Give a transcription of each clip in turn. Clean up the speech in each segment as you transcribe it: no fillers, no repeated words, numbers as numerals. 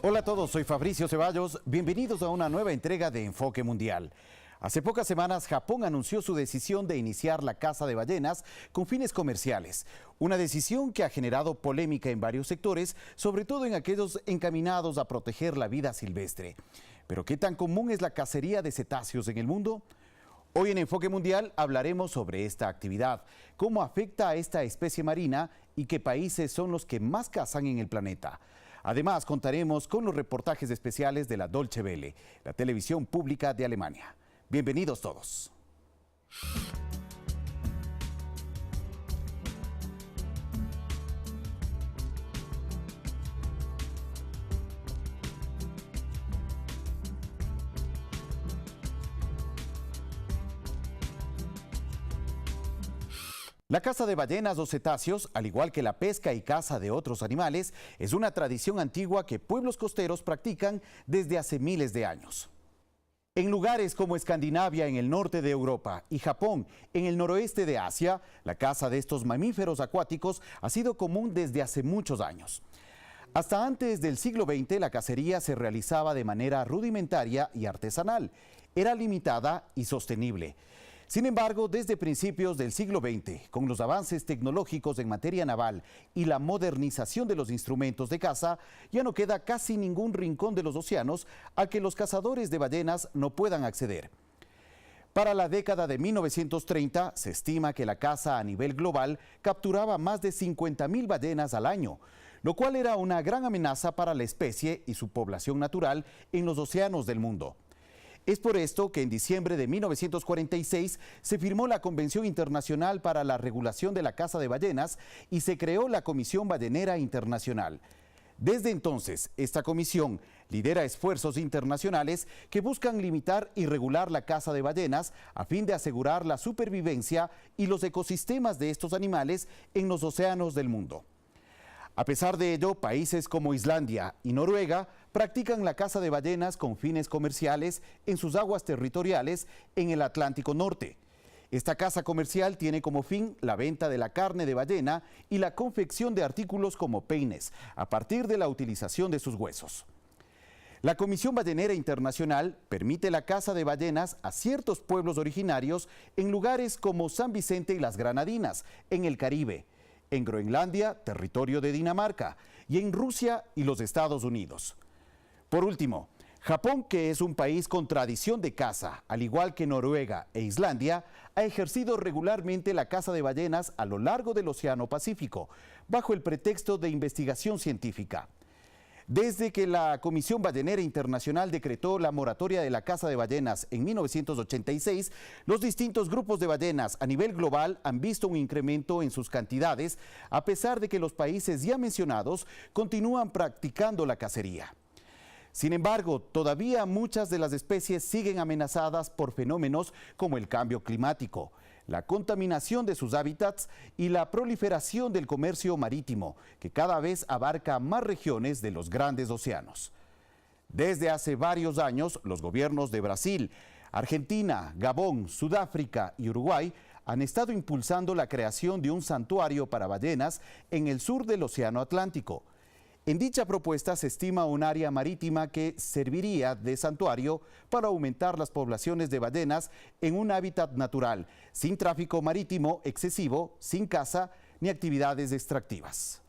Hola a todos, soy Fabricio Ceballos. Bienvenidos a una nueva entrega de Enfoque Mundial. Hace pocas semanas, Japón anunció su decisión de iniciar la caza de ballenas con fines comerciales. Una decisión que ha generado polémica en varios sectores, sobre todo en aquellos encaminados a proteger la vida silvestre. Pero ¿qué tan común es la cacería de cetáceos en el mundo? Hoy en Enfoque Mundial hablaremos sobre esta actividad, cómo afecta a esta especie marina y qué países son los que más cazan en el planeta. Además, contaremos con los reportajes especiales de la Deutsche Welle, la televisión pública de Alemania. Bienvenidos todos. La caza de ballenas o cetáceos, al igual que la pesca y caza de otros animales, es una tradición antigua que pueblos costeros practican desde hace miles de años. En lugares como Escandinavia, en el norte de Europa, y Japón, en el noroeste de Asia, la caza de estos mamíferos acuáticos ha sido común desde hace muchos años. Hasta antes del siglo XX, la cacería se realizaba de manera rudimentaria y artesanal. Era limitada y sostenible. Sin embargo, desde principios del siglo XX, con los avances tecnológicos en materia naval y la modernización de los instrumentos de caza, ya no queda casi ningún rincón de los océanos a que los cazadores de ballenas no puedan acceder. Para la década de 1930, se estima que la caza a nivel global capturaba más de 50.000 ballenas al año, lo cual era una gran amenaza para la especie y su población natural en los océanos del mundo. Es por esto que en diciembre de 1946 se firmó la Convención Internacional para la Regulación de la Caza de Ballenas y se creó la Comisión Ballenera Internacional. Desde entonces, esta comisión lidera esfuerzos internacionales que buscan limitar y regular la caza de ballenas a fin de asegurar la supervivencia y los ecosistemas de estos animales en los océanos del mundo. A pesar de ello, países como Islandia y Noruega practican la caza de ballenas con fines comerciales en sus aguas territoriales en el Atlántico Norte. Esta caza comercial tiene como fin la venta de la carne de ballena y la confección de artículos como peines, a partir de la utilización de sus huesos. La Comisión Ballenera Internacional permite la caza de ballenas a ciertos pueblos originarios en lugares como San Vicente y las Granadinas, en el Caribe, en Groenlandia, territorio de Dinamarca, y en Rusia y los Estados Unidos. Por último, Japón, que es un país con tradición de caza, al igual que Noruega e Islandia, ha ejercido regularmente la caza de ballenas a lo largo del Océano Pacífico, bajo el pretexto de investigación científica. Desde que la Comisión Ballenera Internacional decretó la moratoria de la caza de ballenas en 1986, los distintos grupos de ballenas a nivel global han visto un incremento en sus cantidades, a pesar de que los países ya mencionados continúan practicando la cacería. Sin embargo, todavía muchas de las especies siguen amenazadas por fenómenos como el cambio climático, la contaminación de sus hábitats y la proliferación del comercio marítimo, que cada vez abarca más regiones de los grandes océanos. Desde hace varios años, los gobiernos de Brasil, Argentina, Gabón, Sudáfrica y Uruguay han estado impulsando la creación de un santuario para ballenas en el sur del Océano Atlántico. En dicha propuesta se estima un área marítima que serviría de santuario para aumentar las poblaciones de ballenas en un hábitat natural, sin tráfico marítimo excesivo, sin caza ni actividades extractivas.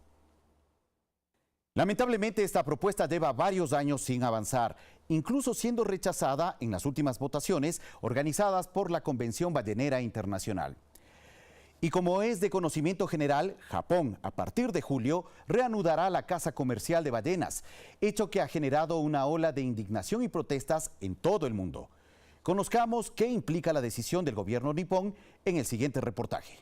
Lamentablemente, esta propuesta lleva varios años sin avanzar, incluso siendo rechazada en las últimas votaciones organizadas por la Convención Ballenera Internacional. Y como es de conocimiento general, Japón, a partir de julio, reanudará la caza comercial de ballenas, hecho que ha generado una ola de indignación y protestas en todo el mundo. Conozcamos qué implica la decisión del gobierno nipón en el siguiente reportaje.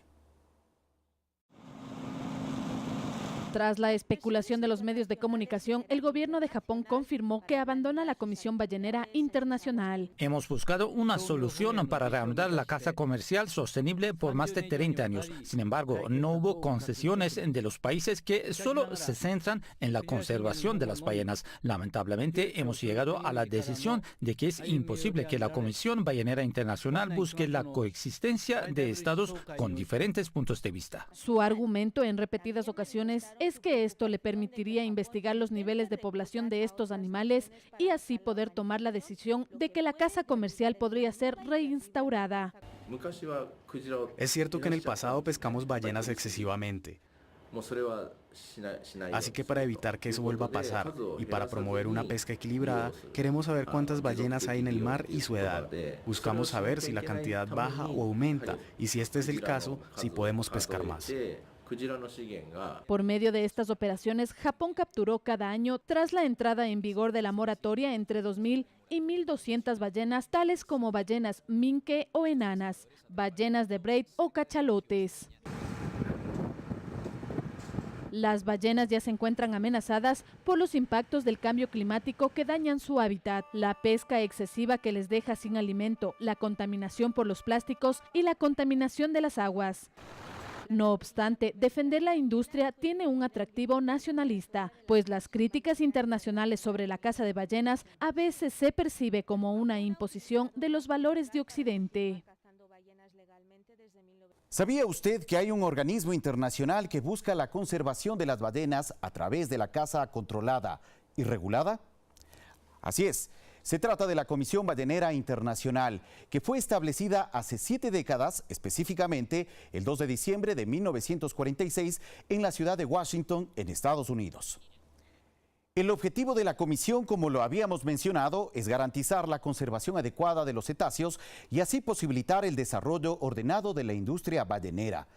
Tras la especulación de los medios de comunicación, el gobierno de Japón confirmó que abandona la Comisión Ballenera Internacional. Hemos buscado una solución para reanudar la caza comercial sostenible por más de 30 años. Sin embargo, no hubo concesiones de los países que solo se centran en la conservación de las ballenas. Lamentablemente, hemos llegado a la decisión de que es imposible que la Comisión Ballenera Internacional busque la coexistencia de estados con diferentes puntos de vista. Su argumento en repetidas ocasiones es que esto le permitiría investigar los niveles de población de estos animales y así poder tomar la decisión de que la caza comercial podría ser reinstaurada. Es cierto que en el pasado pescamos ballenas excesivamente. Así que para evitar que eso vuelva a pasar y para promover una pesca equilibrada, queremos saber cuántas ballenas hay en el mar y su edad. Buscamos saber si la cantidad baja o aumenta y si este es el caso, si podemos pescar más. Por medio de estas operaciones, Japón capturó cada año, tras la entrada en vigor de la moratoria, entre 2.000 y 1.200 ballenas, tales como ballenas minke o enanas, ballenas de braid o cachalotes. Las ballenas ya se encuentran amenazadas por los impactos del cambio climático que dañan su hábitat, la pesca excesiva que les deja sin alimento, la contaminación por los plásticos y la contaminación de las aguas. No obstante, defender la industria tiene un atractivo nacionalista, pues las críticas internacionales sobre la caza de ballenas a veces se percibe como una imposición de los valores de Occidente. ¿Sabía usted que hay un organismo internacional que busca la conservación de las ballenas a través de la caza controlada y regulada? Así es. Se trata de la Comisión Ballenera Internacional, que fue establecida hace 7 décadas, específicamente el 2 de diciembre de 1946, en la ciudad de Washington, en Estados Unidos. El objetivo de la comisión, como lo habíamos mencionado, es garantizar la conservación adecuada de los cetáceos y así posibilitar el desarrollo ordenado de la industria ballenera.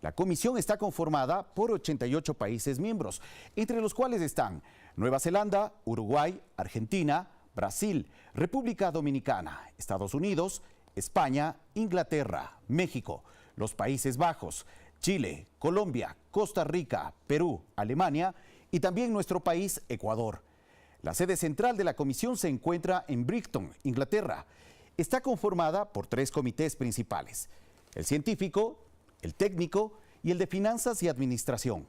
La comisión está conformada por 88 países miembros, entre los cuales están Nueva Zelanda, Uruguay, Argentina, Brasil, República Dominicana, Estados Unidos, España, Inglaterra, México, los Países Bajos, Chile, Colombia, Costa Rica, Perú, Alemania y también nuestro país, Ecuador. La sede central de la comisión se encuentra en Brighton, Inglaterra. Está conformada por 3 comités principales: el científico, el técnico y el de finanzas y administración.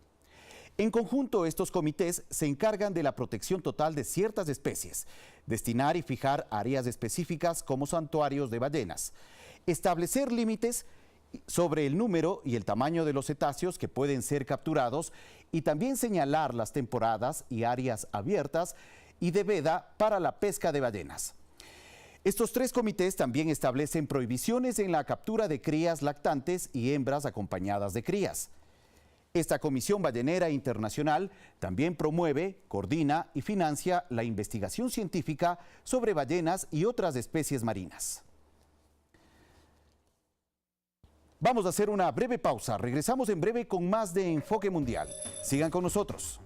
En conjunto, estos comités se encargan de la protección total de ciertas especies, destinar y fijar áreas específicas como santuarios de ballenas, establecer límites sobre el número y el tamaño de los cetáceos que pueden ser capturados y también señalar las temporadas y áreas abiertas y de veda para la pesca de ballenas. Estos 3 comités también establecen prohibiciones en la captura de crías lactantes y hembras acompañadas de crías. Esta Comisión Ballenera Internacional también promueve, coordina y financia la investigación científica sobre ballenas y otras especies marinas. Vamos a hacer una breve pausa. Regresamos en breve con más de Enfoque Mundial. Sigan con nosotros.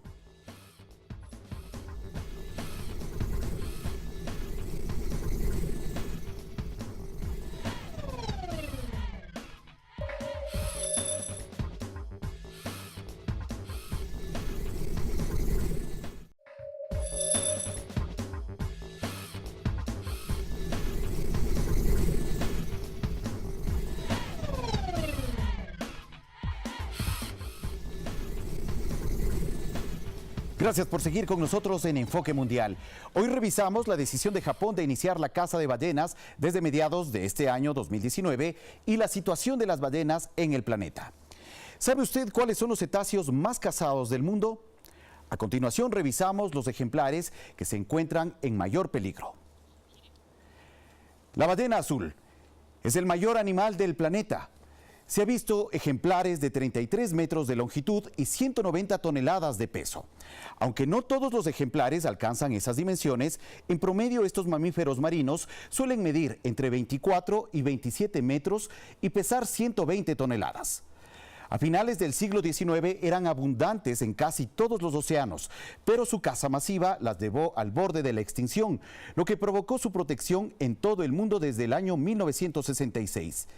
Gracias por seguir con nosotros en Enfoque Mundial. Hoy revisamos la decisión de Japón de iniciar la caza de ballenas desde mediados de este año 2019 y la situación de las ballenas en el planeta. ¿Sabe usted cuáles son los cetáceos más cazados del mundo? A continuación revisamos los ejemplares que se encuentran en mayor peligro. La ballena azul es el mayor animal del planeta. Se ha visto ejemplares de 33 metros de longitud y 190 toneladas de peso. Aunque no todos los ejemplares alcanzan esas dimensiones, en promedio estos mamíferos marinos suelen medir entre 24 y 27 metros y pesar 120 toneladas. A finales del siglo XIX eran abundantes en casi todos los océanos, pero su caza masiva las llevó al borde de la extinción, lo que provocó su protección en todo el mundo desde el año 1966.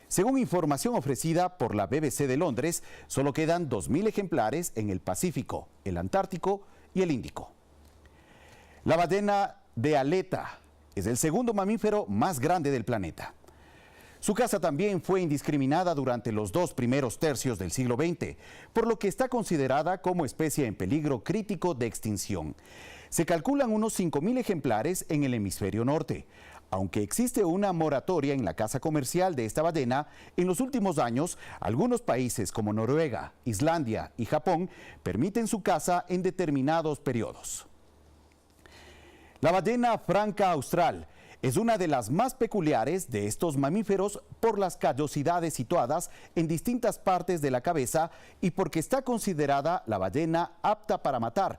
Según información ofrecida por la BBC de Londres, solo quedan 2.000 ejemplares en el Pacífico, el Antártico y el Índico. La ballena de aleta es el segundo mamífero más grande del planeta. Su caza también fue indiscriminada durante los 2 primeros tercios del siglo XX, por lo que está considerada como especie en peligro crítico de extinción. Se calculan unos 5.000 ejemplares en el hemisferio norte, Aunque existe una moratoria en la caza comercial de esta ballena, en los últimos años, algunos países como Noruega, Islandia y Japón permiten su caza en determinados periodos. La ballena franca austral es una de las más peculiares de estos mamíferos por las callosidades situadas en distintas partes de la cabeza y porque está considerada la ballena apta para matar,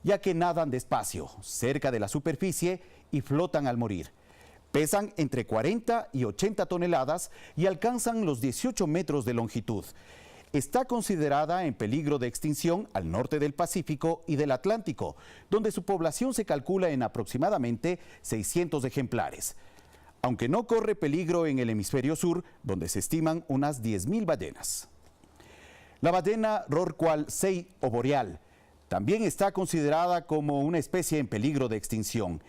ya que nadan despacio, cerca de la superficie y flotan al morir. Pesan entre 40 y 80 toneladas y alcanzan los 18 metros de longitud. Está considerada en peligro de extinción al norte del Pacífico y del Atlántico, donde su población se calcula en aproximadamente 600 ejemplares. Aunque no corre peligro en el hemisferio sur, donde se estiman unas 10.000 ballenas. La ballena rorcual sei o boreal también está considerada como una especie en peligro de extinción.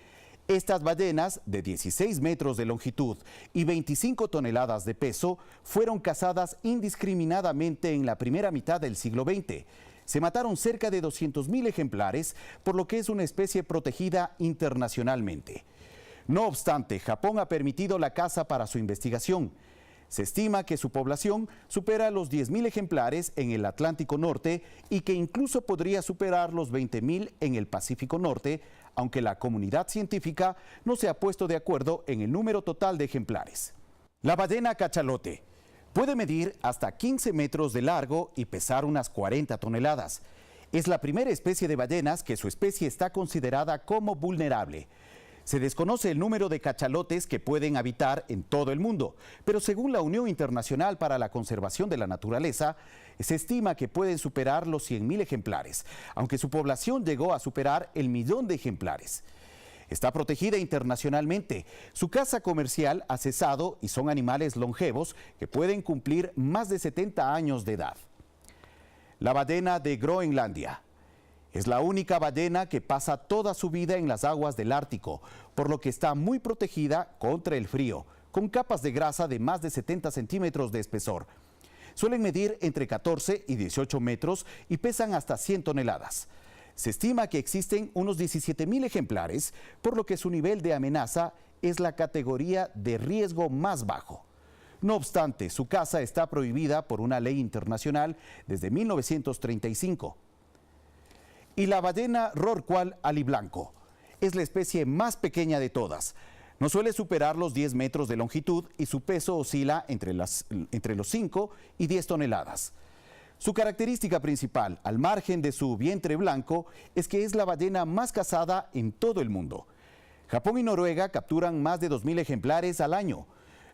Estas ballenas, de 16 metros de longitud y 25 toneladas de peso, fueron cazadas indiscriminadamente en la primera mitad del siglo XX. Se mataron cerca de 200.000 ejemplares, por lo que es una especie protegida internacionalmente. No obstante, Japón ha permitido la caza para su investigación. Se estima que su población supera los 10.000 ejemplares en el Atlántico Norte y que incluso podría superar los 20.000 en el Pacífico Norte, aunque la comunidad científica no se ha puesto de acuerdo en el número total de ejemplares. La ballena cachalote puede medir hasta 15 metros de largo y pesar unas 40 toneladas. Es la primera especie de ballenas que su especie está considerada como vulnerable. Se desconoce el número de cachalotes que pueden habitar en todo el mundo, pero según la Unión Internacional para la Conservación de la Naturaleza, se estima que pueden superar los 100.000 ejemplares, aunque su población llegó a superar el 1.000.000 de ejemplares. Está protegida internacionalmente. Su caza comercial ha cesado y son animales longevos que pueden cumplir más de 70 años de edad. La ballena de Groenlandia. Es la única ballena que pasa toda su vida en las aguas del Ártico, por lo que está muy protegida contra el frío, con capas de grasa de más de 70 centímetros de espesor. Suelen medir entre 14 y 18 metros y pesan hasta 100 toneladas. Se estima que existen unos 17.000 ejemplares, por lo que su nivel de amenaza es la categoría de riesgo más bajo. No obstante, su caza está prohibida por una ley internacional desde 1935. Y la ballena rorcual aliblanco es la especie más pequeña de todas. No suele superar los 10 metros de longitud y su peso oscila entre los 5 y 10 toneladas. Su característica principal, al margen de su vientre blanco, es que es la ballena más cazada en todo el mundo. Japón y Noruega capturan más de 2.000 ejemplares al año.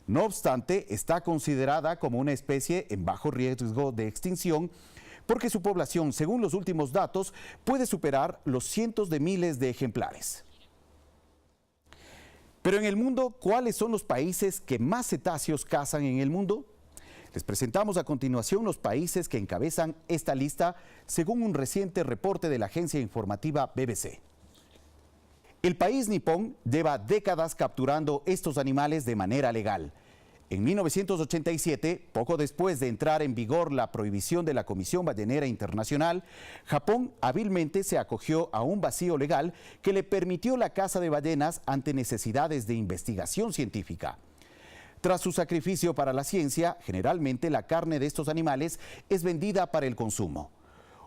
No obstante, está considerada como una especie en bajo riesgo de extinción, porque su población, según los últimos datos, puede superar los cientos de miles de ejemplares. Pero en el mundo, ¿cuáles son los países que más cetáceos cazan en el mundo? Les presentamos a continuación los países que encabezan esta lista según un reciente reporte de la agencia informativa BBC. El país nipón lleva décadas capturando estos animales de manera legal. En 1987, poco después de entrar en vigor la prohibición de la Comisión Ballenera Internacional, Japón hábilmente se acogió a un vacío legal que le permitió la caza de ballenas ante necesidades de investigación científica. Tras su sacrificio para la ciencia, generalmente la carne de estos animales es vendida para el consumo.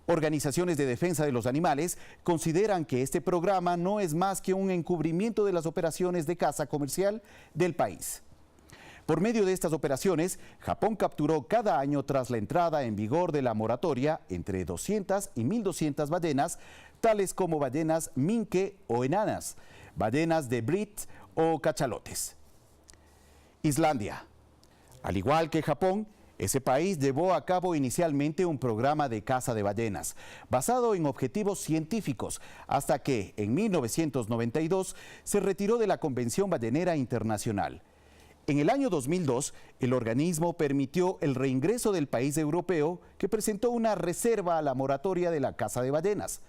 Organizaciones de defensa de los animales consideran que este programa no es más que un encubrimiento de las operaciones de caza comercial del país. Por medio de estas operaciones, Japón capturó cada año tras la entrada en vigor de la moratoria entre 200 y 1.200 ballenas, tales como ballenas minke o enanas, ballenas de Brit o cachalotes. Islandia. Al igual que Japón, ese país llevó a cabo inicialmente un programa de caza de ballenas, basado en objetivos científicos, hasta que en 1992 se retiró de la Convención Ballenera Internacional. En el año 2002, el organismo permitió el reingreso del país europeo que presentó una reserva a la moratoria de la caza de ballenas.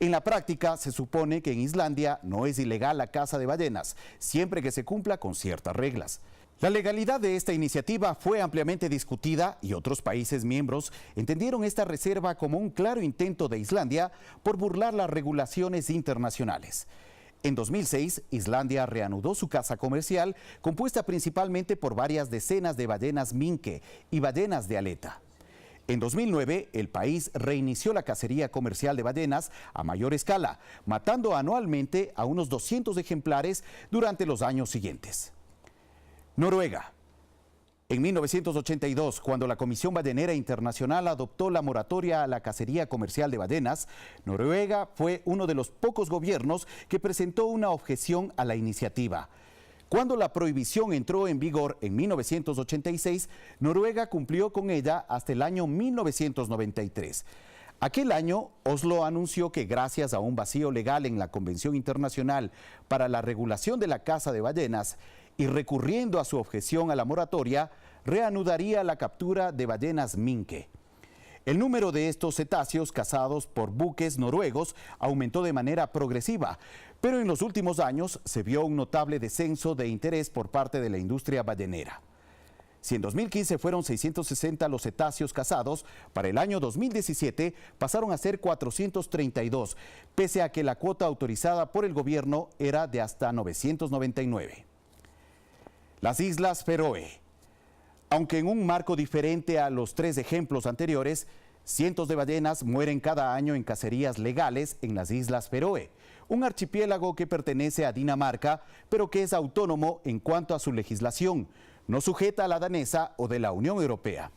En la práctica, se supone que en Islandia no es ilegal la caza de ballenas, siempre que se cumpla con ciertas reglas. La legalidad de esta iniciativa fue ampliamente discutida y otros países miembros entendieron esta reserva como un claro intento de Islandia por burlar las regulaciones internacionales. En 2006, Islandia reanudó su caza comercial, compuesta principalmente por varias decenas de ballenas minke y ballenas de aleta. En 2009, el país reinició la cacería comercial de ballenas a mayor escala, matando anualmente a unos 200 ejemplares durante los años siguientes. Noruega. En 1982, cuando la Comisión Ballenera Internacional adoptó la moratoria a la cacería comercial de ballenas, Noruega fue uno de los pocos gobiernos que presentó una objeción a la iniciativa. Cuando la prohibición entró en vigor en 1986, Noruega cumplió con ella hasta el año 1993. Aquel año, Oslo anunció que gracias a un vacío legal en la Convención Internacional para la Regulación de la Caza de Ballenas y recurriendo a su objeción a la moratoria, reanudaría la captura de ballenas minke. El número de estos cetáceos cazados por buques noruegos aumentó de manera progresiva, pero en los últimos años se vio un notable descenso de interés por parte de la industria ballenera. Si en 2015 fueron 660 los cetáceos cazados, para el año 2017 pasaron a ser 432, pese a que la cuota autorizada por el gobierno era de hasta 999. Las Islas Feroe. Aunque en un marco diferente a los 3 ejemplos anteriores, cientos de ballenas mueren cada año en cacerías legales en las Islas Feroe, un archipiélago que pertenece a Dinamarca, pero que es autónomo en cuanto a su legislación, no sujeta a la danesa o de la Unión Europea.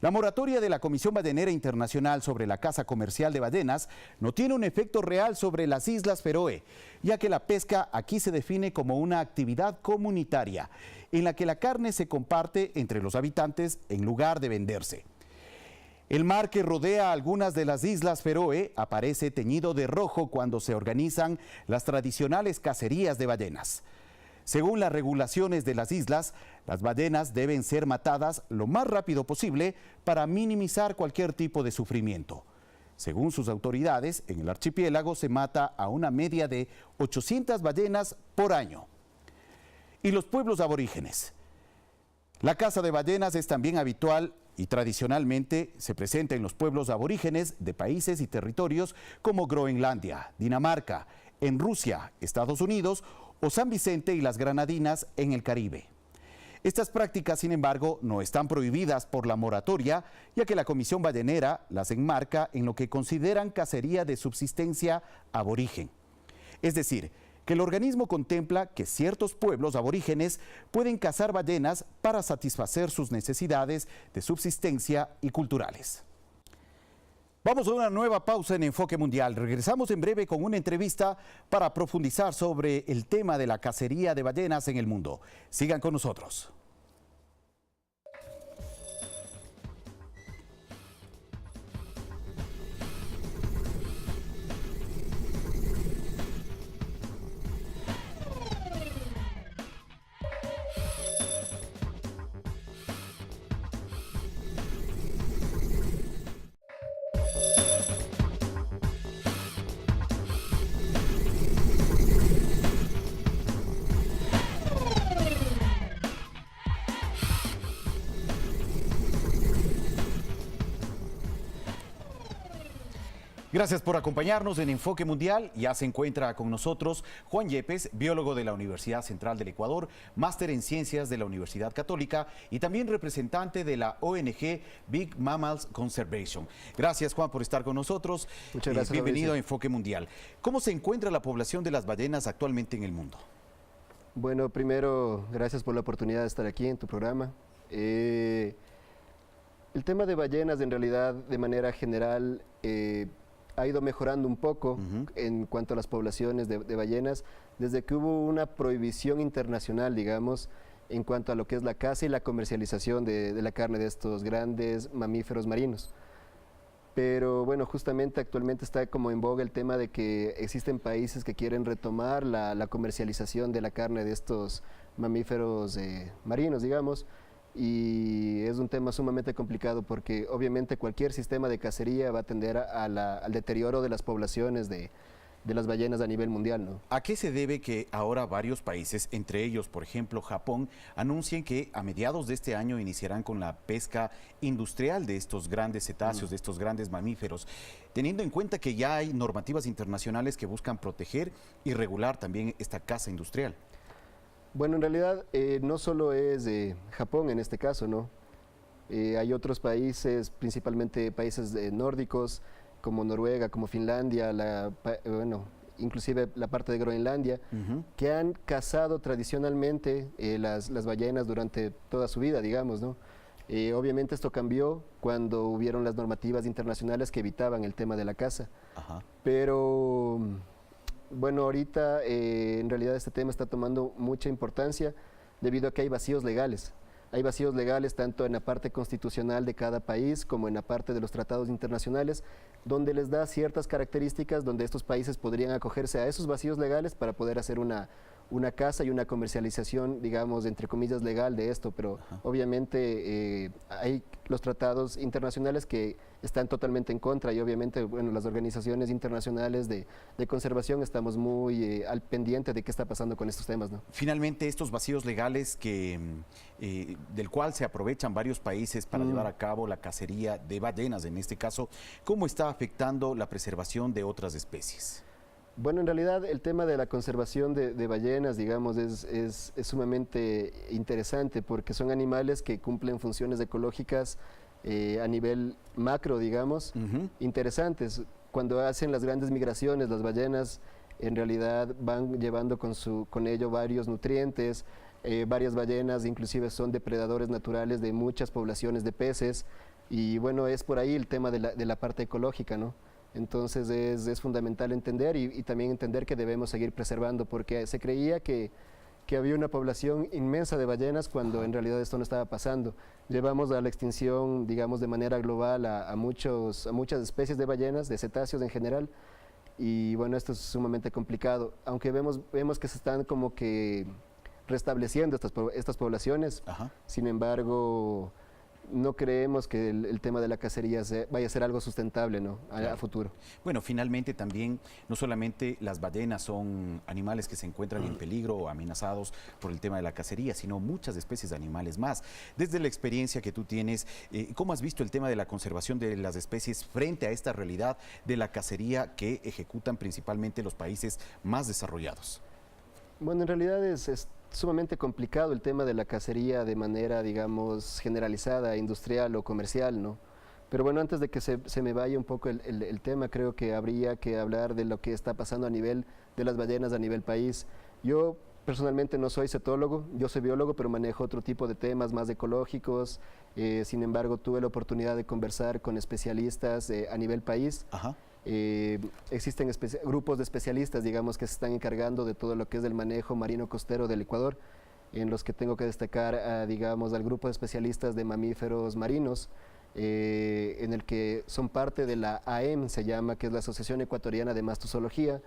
La moratoria de la Comisión Ballenera Internacional sobre la caza comercial de ballenas no tiene un efecto real sobre las Islas Feroe, ya que la pesca aquí se define como una actividad comunitaria, en la que la carne se comparte entre los habitantes en lugar de venderse. El mar que rodea algunas de las Islas Feroe aparece teñido de rojo cuando se organizan las tradicionales cacerías de ballenas. Según las regulaciones de las islas, las ballenas deben ser matadas lo más rápido posible para minimizar cualquier tipo de sufrimiento. Según sus autoridades, en el archipiélago se mata a una media de 800 ballenas por año. Y los pueblos aborígenes. La caza de ballenas es también habitual y tradicionalmente se presenta en los pueblos aborígenes de países y territorios como Groenlandia, Dinamarca, en Rusia, Estados Unidos o San Vicente y las Granadinas en el Caribe. Estas prácticas, sin embargo, no están prohibidas por la moratoria, ya que la Comisión Ballenera las enmarca en lo que consideran cacería de subsistencia aborigen. Es decir, que el organismo contempla que ciertos pueblos aborígenes pueden cazar ballenas para satisfacer sus necesidades de subsistencia y culturales. Vamos a una nueva pausa en Enfoque Mundial. Regresamos en breve con una entrevista para profundizar sobre el tema de la cacería de ballenas en el mundo. Sigan con nosotros. Gracias por acompañarnos en Enfoque Mundial. Ya se encuentra con nosotros Juan Yepes, biólogo de la Universidad Central del Ecuador, máster en Ciencias de la Universidad Católica y también representante de la ONG Big Mammals Conservation. Gracias, Juan, por estar con nosotros. Muchas gracias. Bienvenido a Enfoque Mundial. ¿Cómo se encuentra la población de las ballenas actualmente en el mundo? Bueno, primero, gracias por la oportunidad de estar aquí en tu programa. El tema de ballenas, en realidad, de manera general, ha ido mejorando un poco en cuanto a las poblaciones de ballenas, desde que hubo una prohibición internacional, digamos, en cuanto a lo que es la caza y la comercialización de la carne de estos grandes mamíferos marinos. Pero bueno, justamente actualmente está como en boga el tema de que existen países que quieren retomar la comercialización de la carne de estos mamíferos marinos, digamos, y es un tema sumamente complicado porque obviamente cualquier sistema de cacería va a tender al deterioro de las poblaciones de de las ballenas a nivel mundial, ¿no? ¿A qué se debe que ahora varios países, entre ellos, por ejemplo, Japón, anuncien que a mediados de este año iniciarán con la pesca industrial de estos grandes cetáceos, de estos grandes mamíferos, teniendo en cuenta que ya hay normativas internacionales que buscan proteger y regular también esta caza industrial? Bueno, en realidad no solo es Japón en este caso, ¿no? Hay otros países, principalmente países nórdicos, como Noruega, como Finlandia, bueno, inclusive la parte de Groenlandia, que han cazado tradicionalmente las ballenas durante toda su vida, digamos, ¿no? Obviamente esto cambió cuando hubieron las normativas internacionales que evitaban el tema de la caza. Ajá. Pero, bueno, ahorita en realidad este tema está tomando mucha importancia debido a que hay vacíos legales. Hay vacíos legales tanto en la parte constitucional de cada país como en la parte de los tratados internacionales, donde les da ciertas características donde estos países podrían acogerse a esos vacíos legales para poder hacer una caza y una comercialización, digamos, entre comillas, legal de esto, pero obviamente hay los tratados internacionales que están totalmente en contra y obviamente, bueno, las organizaciones internacionales de conservación estamos muy al pendiente de qué está pasando con estos temas, ¿no? Finalmente, estos vacíos legales del cual se aprovechan varios países para llevar a cabo la cacería de ballenas, en este caso, ¿cómo está afectando la preservación de otras especies? Bueno, en realidad el tema de la conservación de ballenas, digamos, es sumamente interesante porque son animales que cumplen funciones ecológicas a nivel macro, digamos, interesantes. Cuando hacen las grandes migraciones, las ballenas en realidad van llevando con ello varios nutrientes. Varias ballenas inclusive son depredadores naturales de muchas poblaciones de peces y bueno, es por ahí el tema de la parte ecológica, ¿no? Entonces es fundamental entender y también entender que debemos seguir preservando porque se creía que había una población inmensa de ballenas cuando en realidad esto no estaba pasando. Llevamos a la extinción, digamos, de manera global a muchas especies de ballenas, de cetáceos en general, y bueno, esto es sumamente complicado. Aunque vemos que se están como que restableciendo estas poblaciones, sin embargo, no creemos que el tema de la cacería vaya a ser algo sustentable, ¿no? A futuro. Bueno, finalmente también no solamente las ballenas son animales que se encuentran en peligro o amenazados por el tema de la cacería, sino muchas especies de animales más. Desde la experiencia que tú tienes, ¿cómo has visto el tema de la conservación de las especies frente a esta realidad de la cacería que ejecutan principalmente los países más desarrollados? Bueno, en realidad es sumamente complicado el tema de la cacería de manera, digamos, generalizada, industrial o comercial, ¿no? Pero bueno, antes de que se me vaya un poco el tema, creo que habría que hablar de lo que está pasando a nivel de las ballenas a nivel país. Yo personalmente no soy cetólogo, yo soy biólogo, pero manejo otro tipo de temas más ecológicos. Sin embargo, tuve la oportunidad de conversar con especialistas a nivel país. Existen grupos de especialistas, digamos, que se están encargando de todo lo que es el manejo marino costero del Ecuador, en los que tengo que destacar, digamos, al grupo de especialistas de mamíferos marinos, en el que son parte de la AEM, se llama, que es la Asociación Ecuatoriana de Mastozoología,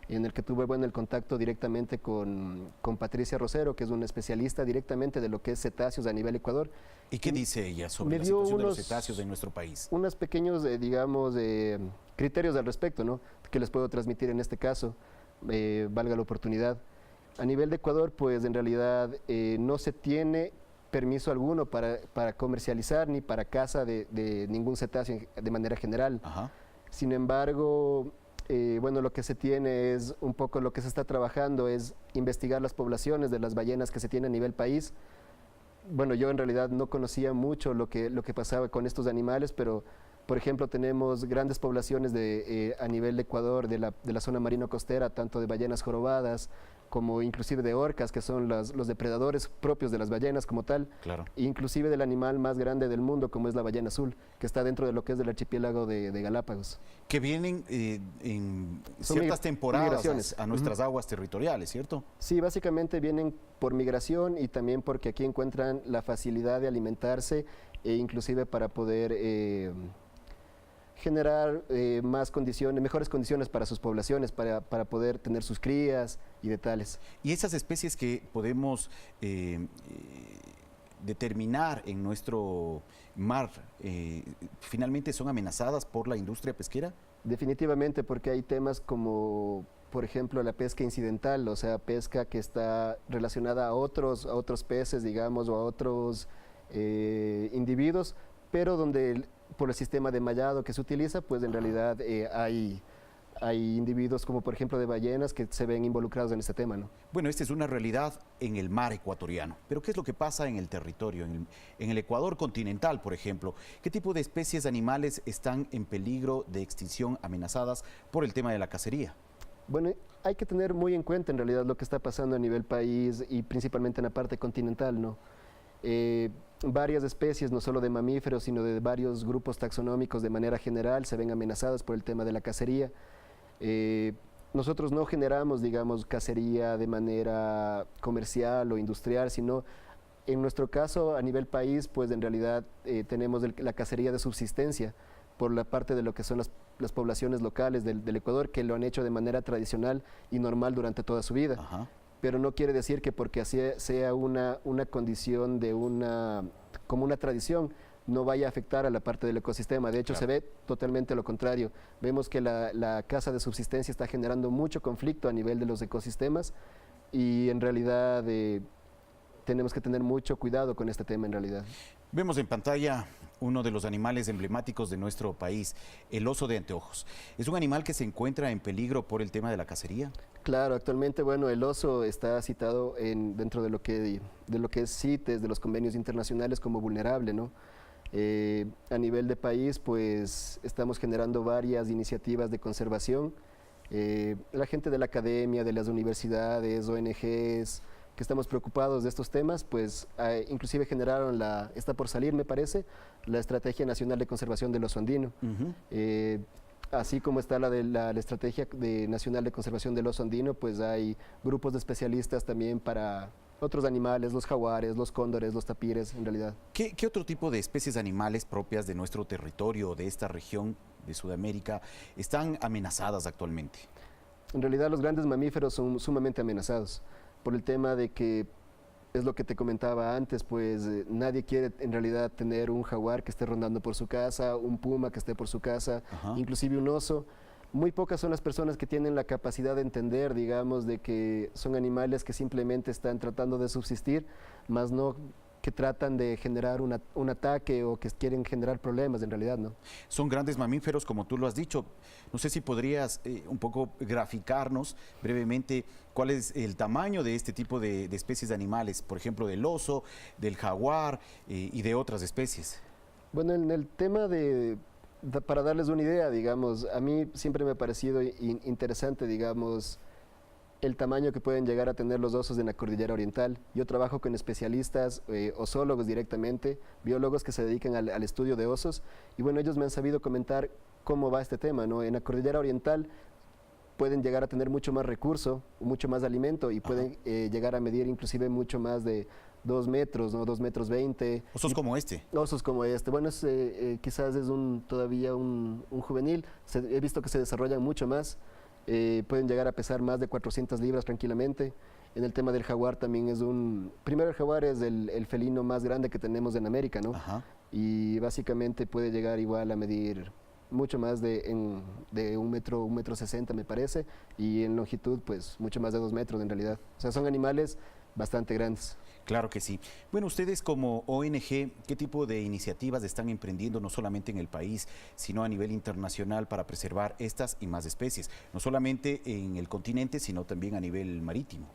en el que tuve, bueno, el contacto directamente con Patricia Rosero, que es una especialista directamente de lo que es cetáceos a nivel Ecuador. ¿Y qué dice ella sobre la situación de los cetáceos en nuestro país? Unos pequeños, digamos, criterios al respecto, ¿no? Que les puedo transmitir en este caso, valga la oportunidad. A nivel de Ecuador, pues en realidad no se tiene permiso alguno para comercializar ni para caza de ningún cetáceo de manera general. Sin embargo, bueno, lo que se tiene es un poco lo que se está trabajando es investigar las poblaciones de las ballenas que se tienen a nivel país. Bueno, yo en realidad no conocía mucho lo que pasaba con estos animales, pero por ejemplo tenemos grandes poblaciones a nivel de Ecuador, de la zona marino costera, tanto de ballenas jorobadas como inclusive de orcas, que son los depredadores propios de las ballenas como tal, inclusive del animal más grande del mundo, como es la ballena azul, que está dentro de lo que es del archipiélago de Galápagos. Que vienen en ciertas temporadas a nuestras aguas territoriales, ¿cierto? Sí, básicamente vienen por migración y también porque aquí encuentran la facilidad de alimentarse e inclusive para poder generar mejores condiciones para sus poblaciones, para poder tener sus crías y de tales. Y esas especies que podemos determinar en nuestro mar, ¿finalmente son amenazadas por la industria pesquera? Definitivamente, porque hay temas como, por ejemplo, la pesca incidental, o sea, pesca que está relacionada a otros peces, digamos, o a otros individuos, pero donde por el sistema de mallado que se utiliza, pues en realidad hay individuos como por ejemplo de ballenas que se ven involucrados en este tema, ¿no? Bueno, esta es una realidad en el mar ecuatoriano, pero ¿qué es lo que pasa en el territorio, en el Ecuador continental, por ejemplo? ¿Qué tipo de especies animales están en peligro de extinción, amenazadas por el tema de la cacería? Bueno, hay que tener muy en cuenta en realidad lo que está pasando a nivel país y principalmente en la parte continental, ¿no? Varias especies, no solo de mamíferos, sino de varios grupos taxonómicos de manera general, se ven amenazadas por el tema de la cacería. Nosotros no generamos, digamos, cacería de manera comercial o industrial, sino en nuestro caso, a nivel país, pues en realidad tenemos la cacería de subsistencia por la parte de lo que son las poblaciones locales del Ecuador, que lo han hecho de manera tradicional y normal durante toda su vida. Ajá. Pero no quiere decir que porque así sea una condición como una tradición, no vaya a afectar a la parte del ecosistema. De hecho, Claro. se ve totalmente lo contrario. Vemos que la caza de subsistencia está generando mucho conflicto a nivel de los ecosistemas y en realidad tenemos que tener mucho cuidado con este tema en realidad. Vemos en pantalla uno de los animales emblemáticos de nuestro país, el oso de anteojos. ¿Es un animal que se encuentra en peligro por el tema de la cacería? Claro, actualmente, bueno, el oso está citado dentro de lo que es CITES, de los convenios internacionales, como vulnerable, ¿no? A nivel de país, pues estamos generando varias iniciativas de conservación. La gente de la academia, de las universidades, ONGs, que estamos preocupados de estos temas, pues inclusive generaron está por salir, me parece, la Estrategia Nacional de Conservación del Oso Andino. Así como está la Estrategia Nacional de Conservación del Oso Andino, pues hay grupos de especialistas también para otros animales, los jaguares, los cóndores, los tapires, en realidad. ¿Qué otro tipo de especies animales propias de nuestro territorio, de esta región de Sudamérica, están amenazadas actualmente? En realidad los grandes mamíferos son sumamente amenazados por el tema de que, es lo que te comentaba antes, pues nadie quiere en realidad tener un jaguar que esté rondando por su casa, un puma que esté por su casa, Ajá. inclusive un oso. Muy pocas son las personas que tienen la capacidad de entender, digamos, de que son animales que simplemente están tratando de subsistir, más no que tratan de generar un ataque o que quieren generar problemas, en realidad, ¿no? Son grandes mamíferos, como tú lo has dicho. No sé si podrías un poco graficarnos brevemente cuál es el tamaño de este tipo de especies de animales, por ejemplo, del oso, del jaguar y de otras especies. Bueno, en el tema para darles una idea, digamos, a mí siempre me ha parecido interesante, digamos, el tamaño que pueden llegar a tener los osos en la cordillera oriental. Yo trabajo con especialistas, osólogos directamente, biólogos que se dedican al estudio de osos, y bueno, ellos me han sabido comentar cómo va este tema, ¿no? En la cordillera oriental pueden llegar a tener mucho más recurso, mucho más alimento, y pueden llegar a medir inclusive mucho más de 2 metros, ¿no? 2 metros 20. Osos como este. Osos como este. Bueno, quizás es todavía un juvenil. He visto que se desarrollan mucho más. Pueden llegar a pesar más de 400 libras tranquilamente. En el tema del jaguar también primero el jaguar es el felino más grande que tenemos en América, ¿no? Ajá. Y básicamente puede llegar igual a medir mucho más de 1 metro 60 me parece, y en longitud pues mucho más de 2 metros en realidad. O sea, son animales bastante grandes. Claro que sí. Bueno, ustedes como ONG, ¿qué tipo de iniciativas están emprendiendo no solamente en el país, sino a nivel internacional para preservar estas y más especies? No solamente en el continente, sino también a nivel marítimo.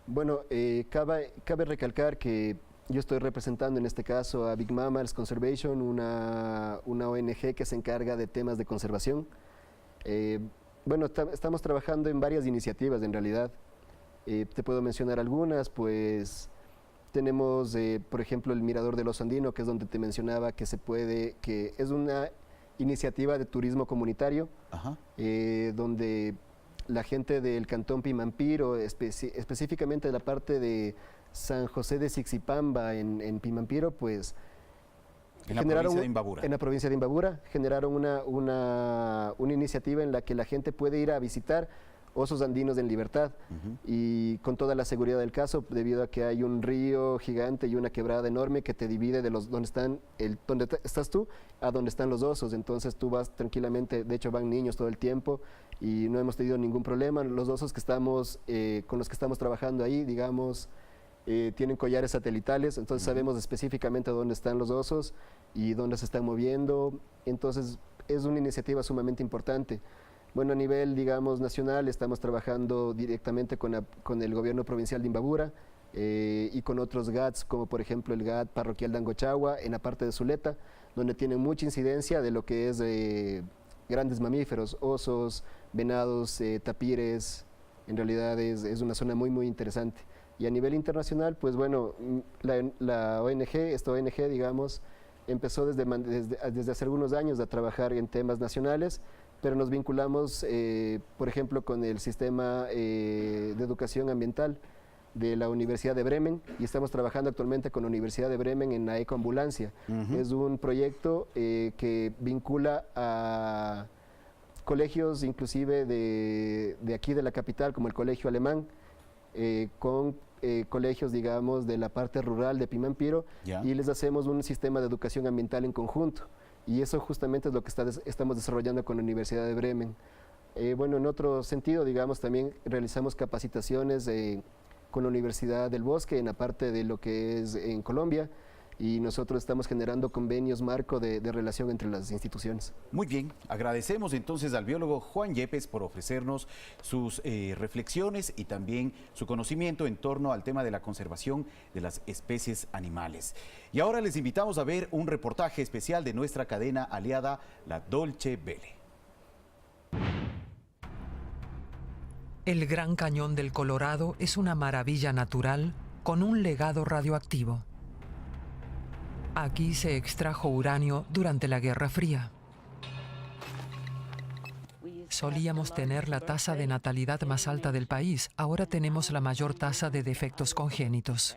Bueno, cabe recalcar que yo estoy representando en este caso a Big Mammals Conservation, una ONG que se encarga de temas de conservación. Bueno, estamos trabajando en varias iniciativas en realidad. Te puedo mencionar algunas, pues tenemos, por ejemplo, el Mirador del Oso Andino, que es donde te mencionaba que que es una iniciativa de turismo comunitario, Ajá. donde la gente del Cantón Pimampiro, específicamente de la parte de San José de Sixipamba en Pimampiro, pues En la provincia de Imbabura. En la provincia de Imbabura generaron una iniciativa en la que la gente puede ir a visitar osos andinos en libertad y con toda la seguridad del caso, debido a que hay un río gigante y una quebrada enorme que te divide de donde estás tú a donde están los osos. Entonces tú vas tranquilamente, de hecho van niños todo el tiempo y no hemos tenido ningún problema. Los osos que con los que estamos trabajando ahí, digamos, tienen collares satelitales, entonces sabemos específicamente dónde están los osos y dónde se están moviendo. Entonces es una iniciativa sumamente importante. Bueno, a nivel, digamos, nacional, estamos trabajando directamente con el gobierno provincial de Imbabura y con otros GATs, como por ejemplo el GAT parroquial de Angochagua, en la parte de Zuleta, donde tienen mucha incidencia de lo que es grandes mamíferos, osos, venados, tapires. En realidad es una zona muy, muy interesante. Y a nivel internacional, pues bueno, la ONG, esta ONG, digamos, empezó desde hace algunos años a trabajar en temas nacionales, pero nos vinculamos, por ejemplo, con el sistema de educación ambiental de la Universidad de Bremen y estamos trabajando actualmente con la Universidad de Bremen en la ecoambulancia. Es un proyecto que vincula a colegios inclusive de aquí de la capital, como el Colegio Alemán, con colegios, digamos, de la parte rural de Pimampiro, y les hacemos un sistema de educación ambiental en conjunto. Y eso justamente es lo que estamos desarrollando con la Universidad de Bremen. Bueno, en otro sentido, digamos, también realizamos capacitaciones con la Universidad del Bosque en la parte de lo que es en Colombia, y nosotros estamos generando convenios marco de relación entre las instituciones. Muy bien, agradecemos entonces al biólogo Juan Yepes por ofrecernos sus reflexiones y también su conocimiento en torno al tema de la conservación de las especies animales. Y ahora les invitamos a ver un reportaje especial de nuestra cadena aliada, la Dolce Vele. El Gran Cañón del Colorado es una maravilla natural con un legado radioactivo. Aquí se extrajo uranio durante la Guerra Fría. Solíamos tener la tasa de natalidad más alta del país, ahora tenemos la mayor tasa de defectos congénitos.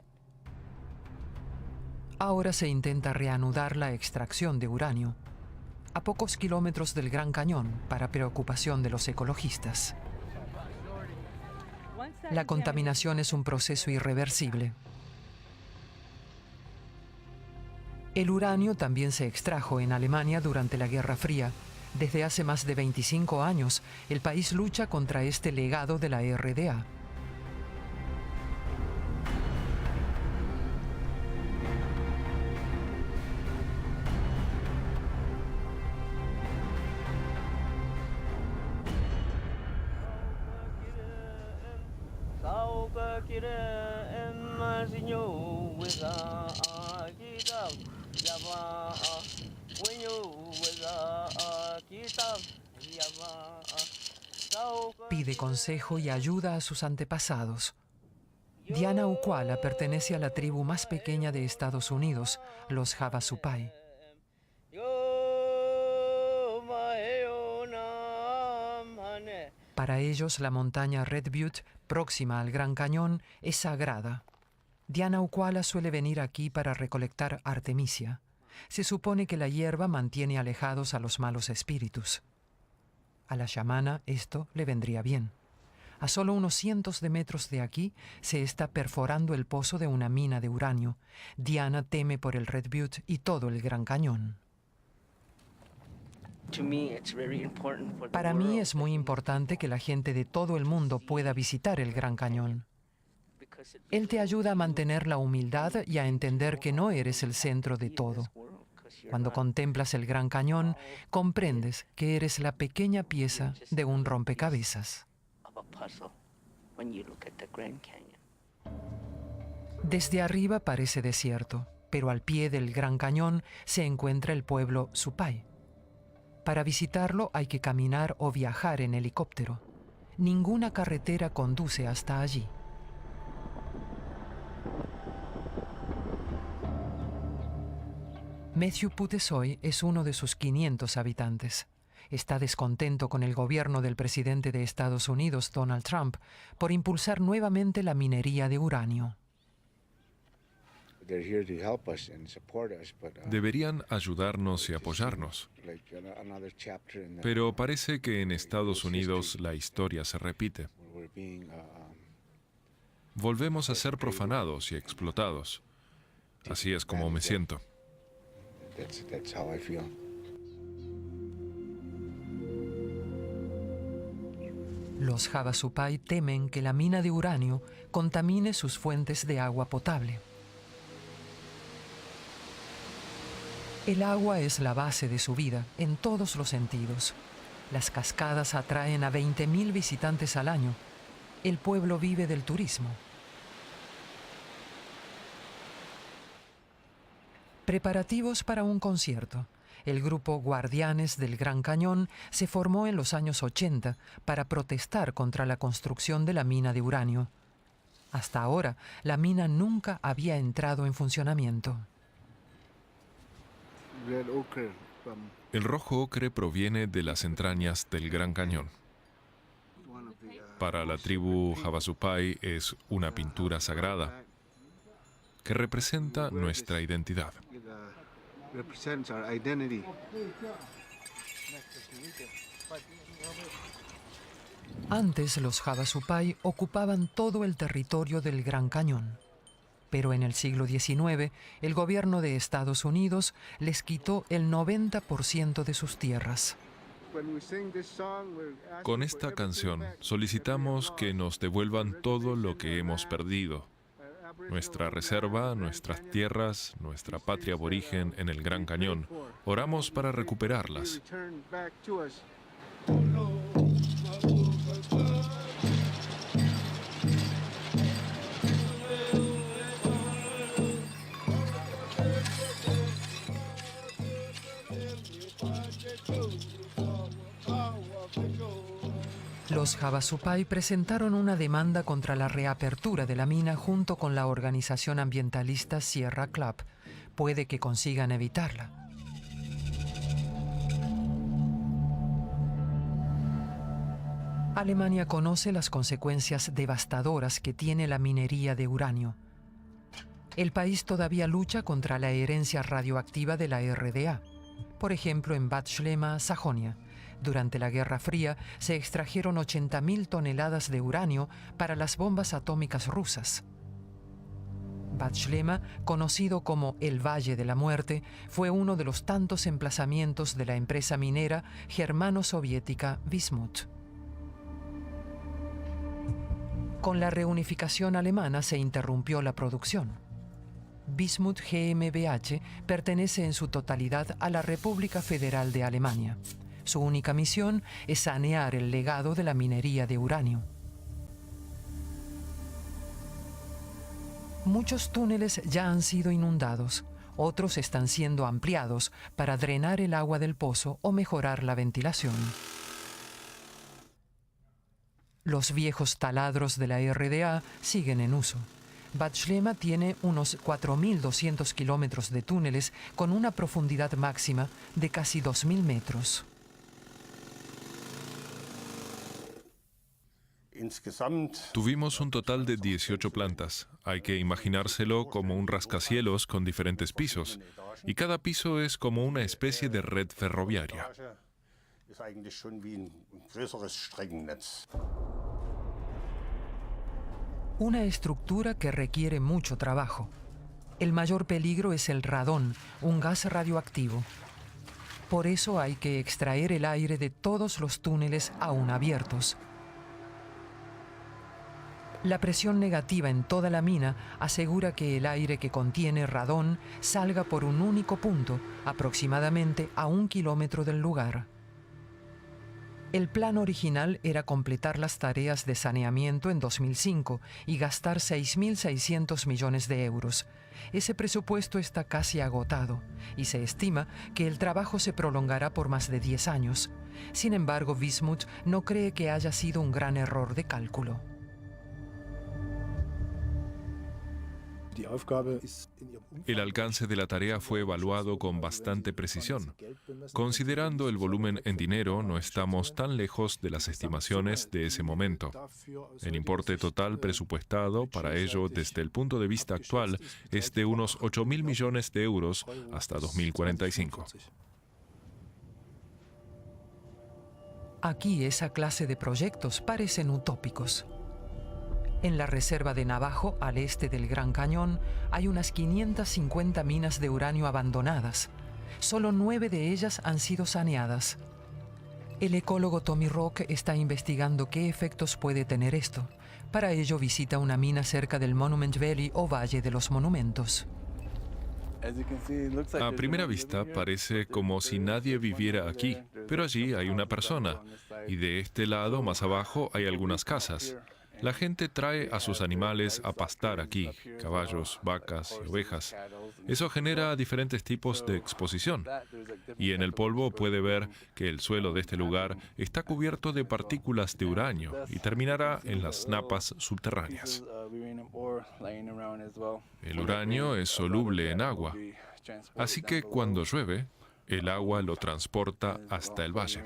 Ahora se intenta reanudar la extracción de uranio, a pocos kilómetros del Gran Cañón, para preocupación de los ecologistas. La contaminación es un proceso irreversible. El uranio también se extrajo en Alemania durante la Guerra Fría. Desde hace más de 25 años, el país lucha contra este legado de la RDA. Pide consejo y ayuda a sus antepasados. Diana Ukwala pertenece a la tribu más pequeña de Estados Unidos, los Havasupai. Para ellos, la montaña Red Butte, próxima al Gran Cañón, es sagrada. Diana Ukwala suele venir aquí para recolectar artemisia. Se supone que la hierba mantiene alejados a los malos espíritus. A la chamana esto le vendría bien. A solo unos cientos de metros de aquí se está perforando el pozo de una mina de uranio. Diana teme por el Red Butte y todo el Gran Cañón. Para mí es muy importante que la gente de todo el mundo pueda visitar el Gran Cañón. Él te ayuda a mantener la humildad y a entender que no eres el centro de todo. Cuando contemplas el Gran Cañón, comprendes que eres la pequeña pieza de un rompecabezas. Desde arriba parece desierto, pero al pie del Gran Cañón se encuentra el pueblo Supai. Para visitarlo hay que caminar o viajar en helicóptero. Ninguna carretera conduce hasta allí. Matthew Putesoy es uno de sus 500 habitantes. Está descontento con el gobierno del presidente de Estados Unidos, Donald Trump, por impulsar nuevamente la minería de uranio. Deberían ayudarnos y apoyarnos. Pero parece que en Estados Unidos la historia se repite. Volvemos a ser profanados y explotados. Así es como me siento. Los Havasupai temen que la mina de uranio contamine sus fuentes de agua potable. El agua es la base de su vida en todos los sentidos. Las cascadas atraen a 20.000 visitantes al año. El pueblo vive del turismo. Preparativos para un concierto. El grupo Guardianes del Gran Cañón se formó en los años 80 para protestar contra la construcción de la mina de uranio. Hasta ahora, la mina nunca había entrado en funcionamiento. El rojo ocre proviene de las entrañas del Gran Cañón. Para la tribu Havasupai es una pintura sagrada que representa nuestra identidad. Antes los Havasupai ocupaban todo el territorio del Gran Cañón. Pero en el siglo XIX, el gobierno de Estados Unidos les quitó el 90% de sus tierras. Con esta canción solicitamos que nos devuelvan todo lo que hemos perdido. Nuestra reserva, nuestras tierras, nuestra patria aborigen en el Gran Cañón. Oramos para recuperarlas. Los Havasupai presentaron una demanda contra la reapertura de la mina junto con la organización ambientalista Sierra Club. Puede que consigan evitarla. Alemania conoce las consecuencias devastadoras que tiene la minería de uranio. El país todavía lucha contra la herencia radioactiva de la RDA. Por ejemplo, en Bad Schlema, Sajonia. Durante la Guerra Fría se extrajeron 80.000 toneladas de uranio para las bombas atómicas rusas. Bad Schlema, conocido como el Valle de la Muerte, fue uno de los tantos emplazamientos de la empresa minera germano-soviética Wismut. Con la reunificación alemana se interrumpió la producción. Wismut GmbH pertenece en su totalidad a la República Federal de Alemania. Su única misión es sanear el legado de la minería de uranio. Muchos túneles ya han sido inundados, otros están siendo ampliados para drenar el agua del pozo o mejorar la ventilación. Los viejos taladros de la RDA siguen en uso. Bad Schlema tiene unos 4.200 kilómetros de túneles con una profundidad máxima de casi 2.000 metros. Tuvimos un total de 18 plantas. Hay que imaginárselo como un rascacielos con diferentes pisos. Y cada piso es como una especie de red ferroviaria. Una estructura que requiere mucho trabajo. El mayor peligro es el radón, un gas radioactivo. Por eso hay que extraer el aire de todos los túneles aún abiertos. La presión negativa en toda la mina asegura que el aire que contiene radón salga por un único punto, aproximadamente a 1 kilómetro del lugar. El plan original era completar las tareas de saneamiento en 2005 y gastar 6.600 millones de euros. Ese presupuesto está casi agotado y se estima que el trabajo se prolongará por más de 10 años. Sin embargo, Wismut no cree que haya sido un gran error de cálculo. El alcance de la tarea fue evaluado con bastante precisión. Considerando el volumen en dinero, no estamos tan lejos de las estimaciones de ese momento. El importe total presupuestado para ello desde el punto de vista actual es de unos 8.000 millones de euros hasta 2045. Aquí esa clase de proyectos parecen utópicos. En la reserva de Navajo, al este del Gran Cañón, hay unas 550 minas de uranio abandonadas. Solo 9 de ellas han sido saneadas. El ecólogo Tommy Rock está investigando qué efectos puede tener esto. Para ello visita una mina cerca del Monument Valley o Valle de los Monumentos. A primera vista parece como si nadie viviera aquí, pero allí hay una persona, y de este lado, más abajo, hay algunas casas. La gente trae a sus animales a pastar aquí, caballos, vacas y ovejas. Eso genera diferentes tipos de exposición. Y en el polvo puede ver que el suelo de este lugar está cubierto de partículas de uranio y terminará en las napas subterráneas. El uranio es soluble en agua, así que cuando llueve, el agua lo transporta hasta el valle.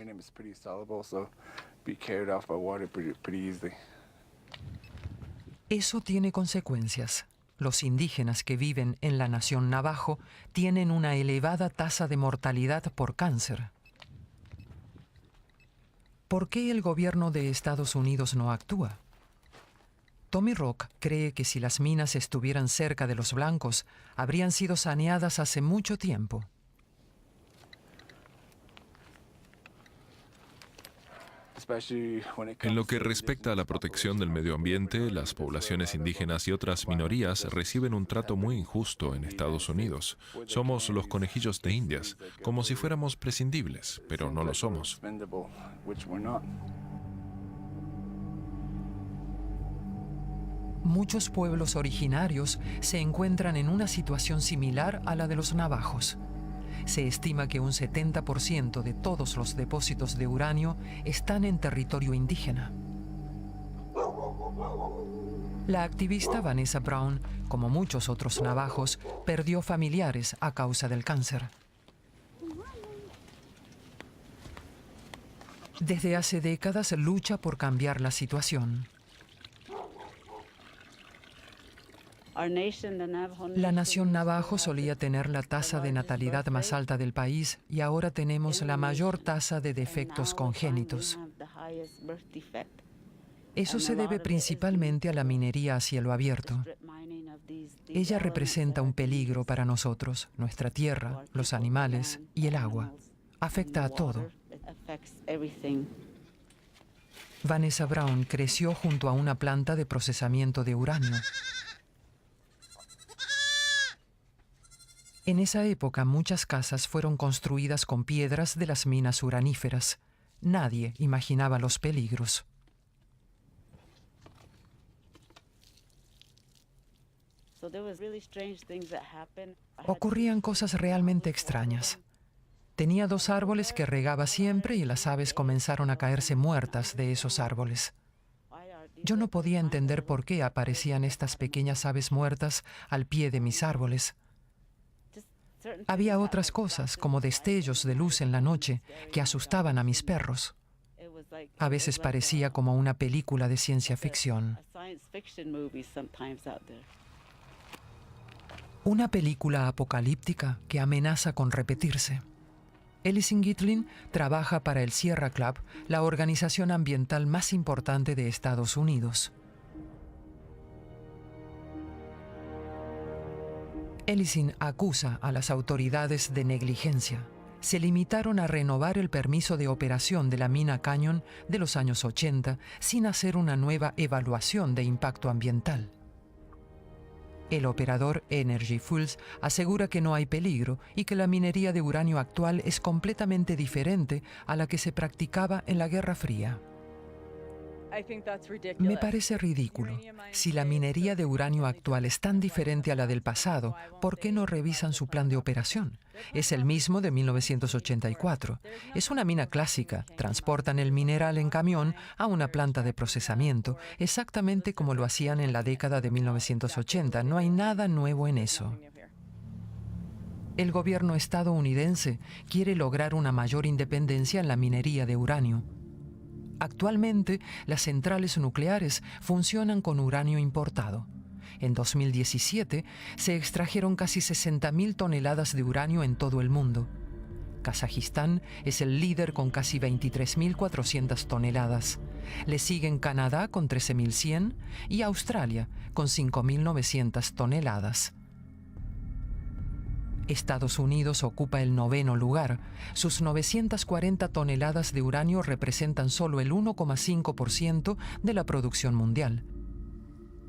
Eso tiene consecuencias. Los indígenas que viven en la nación Navajo tienen una elevada tasa de mortalidad por cáncer. ¿Por qué el gobierno de Estados Unidos no actúa? Tommy Rock cree que si las minas estuvieran cerca de los blancos, habrían sido saneadas hace mucho tiempo. En lo que respecta a la protección del medio ambiente, las poblaciones indígenas y otras minorías reciben un trato muy injusto en Estados Unidos. Somos los conejillos de Indias, como si fuéramos prescindibles, pero no lo somos. Muchos pueblos originarios se encuentran en una situación similar a la de los navajos. Se estima que un 70% de todos los depósitos de uranio están en territorio indígena. La activista Vanessa Brown, como muchos otros navajos, perdió familiares a causa del cáncer. Desde hace décadas lucha por cambiar la situación. La nación Navajo solía tener la tasa de natalidad más alta del país y ahora tenemos la mayor tasa de defectos congénitos. Eso se debe principalmente a la minería a cielo abierto. Ella representa un peligro para nosotros, nuestra tierra, los animales y el agua. Afecta a todo. Vanessa Brown creció junto a una planta de procesamiento de uranio. En esa época muchas casas fueron construidas con piedras de las minas uraníferas. Nadie imaginaba los peligros. Ocurrían cosas realmente extrañas. Tenía 2 árboles que regaba siempre y las aves comenzaron a caerse muertas de esos árboles. Yo no podía entender por qué aparecían estas pequeñas aves muertas al pie de mis árboles. Había otras cosas, como destellos de luz en la noche, que asustaban a mis perros. A veces parecía como una película de ciencia ficción. Una película apocalíptica que amenaza con repetirse. Ellison Gitlin trabaja para el Sierra Club, la organización ambiental más importante de Estados Unidos. Ellison acusa a las autoridades de negligencia. Se limitaron a renovar el permiso de operación de la mina Canyon de los años 80 sin hacer una nueva evaluación de impacto ambiental. El operador Energy Fuels asegura que no hay peligro y que la minería de uranio actual es completamente diferente a la que se practicaba en la Guerra Fría. Me parece ridículo. Si la minería de uranio actual es tan diferente a la del pasado, ¿por qué no revisan su plan de operación? Es el mismo de 1984. Es una mina clásica. Transportan el mineral en camión a una planta de procesamiento, exactamente como lo hacían en la década de 1980. No hay nada nuevo en eso. El gobierno estadounidense quiere lograr una mayor independencia en la minería de uranio. Actualmente, las centrales nucleares funcionan con uranio importado. En 2017, se extrajeron casi 60.000 toneladas de uranio en todo el mundo. Kazajistán es el líder con casi 23.400 toneladas. Le siguen Canadá con 13.100 y Australia con 5.900 toneladas. Estados Unidos ocupa el 9º lugar. Sus 940 toneladas de uranio representan solo el 1,5% de la producción mundial.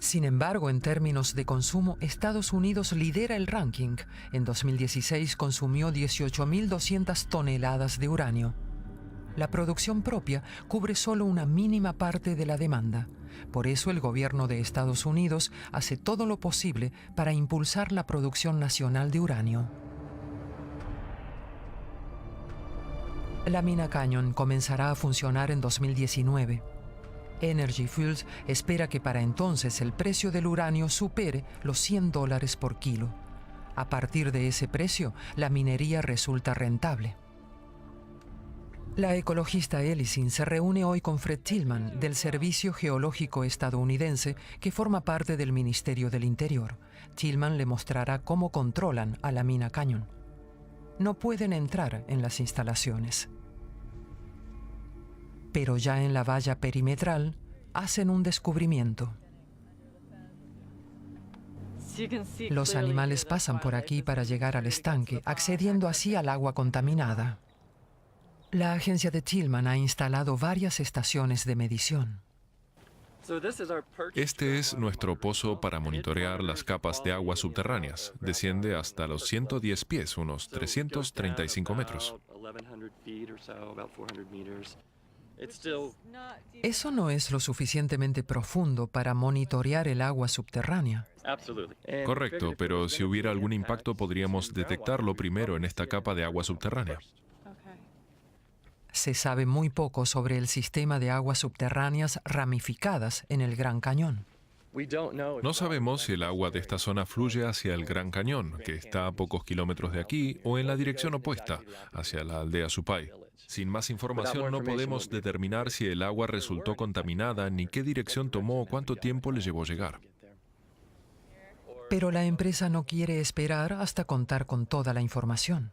Sin embargo, en términos de consumo, Estados Unidos lidera el ranking. En 2016 consumió 18.200 toneladas de uranio. La producción propia cubre solo una mínima parte de la demanda. Por eso el gobierno de Estados Unidos hace todo lo posible para impulsar la producción nacional de uranio. La mina Canyon comenzará a funcionar en 2019. Energy Fuels espera que para entonces el precio del uranio supere los $100 por kilo. A partir de ese precio, la minería resulta rentable. La ecologista Ellison se reúne hoy con Fred Tillman, del Servicio Geológico estadounidense, que forma parte del Ministerio del Interior. Tillman le mostrará cómo controlan a la mina Canyon. No pueden entrar en las instalaciones. Pero ya en la valla perimetral hacen un descubrimiento. Los animales pasan por aquí para llegar al estanque, accediendo así al agua contaminada. La agencia de Tillman ha instalado varias estaciones de medición. Este es nuestro pozo para monitorear las capas de agua subterráneas. Desciende hasta los 110 pies, unos 335 metros. Eso no es lo suficientemente profundo para monitorear el agua subterránea. Correcto, pero si hubiera algún impacto podríamos detectarlo primero en esta capa de agua subterránea. Se sabe muy poco sobre el sistema de aguas subterráneas ramificadas en el Gran Cañón. No sabemos si el agua de esta zona fluye hacia el Gran Cañón, que está a pocos kilómetros de aquí, o en la dirección opuesta, hacia la aldea Supay. Sin más información no podemos determinar si el agua resultó contaminada, ni qué dirección tomó o cuánto tiempo le llevó llegar. Pero la empresa no quiere esperar hasta contar con toda la información.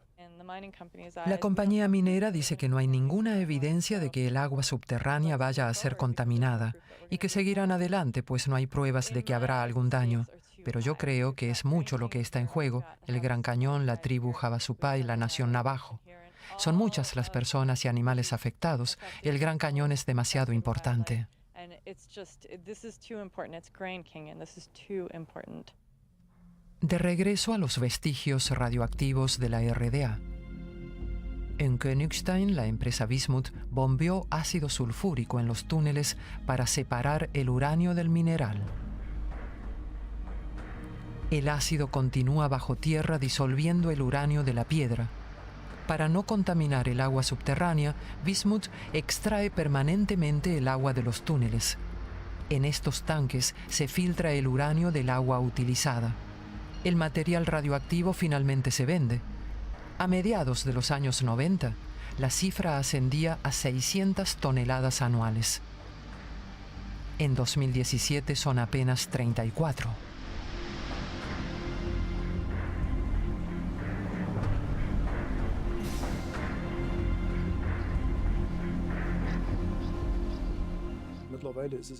La compañía minera dice que no hay ninguna evidencia de que el agua subterránea vaya a ser contaminada y que seguirán adelante, pues no hay pruebas de que habrá algún daño. Pero yo creo que es mucho lo que está en juego: el Gran Cañón, la tribu Havasupai, la nación Navajo. Son muchas las personas y animales afectados. El Gran Cañón es demasiado importante. De regreso a los vestigios radioactivos de la RDA. En Königstein, la empresa Bismuth bombeó ácido sulfúrico en los túneles para separar el uranio del mineral. El ácido continúa bajo tierra disolviendo el uranio de la piedra. Para no contaminar el agua subterránea, Bismuth extrae permanentemente el agua de los túneles. En estos tanques se filtra el uranio del agua utilizada. El material radioactivo finalmente se vende. A mediados de los años 90, la cifra ascendía a 600 toneladas anuales. En 2017 son apenas 34.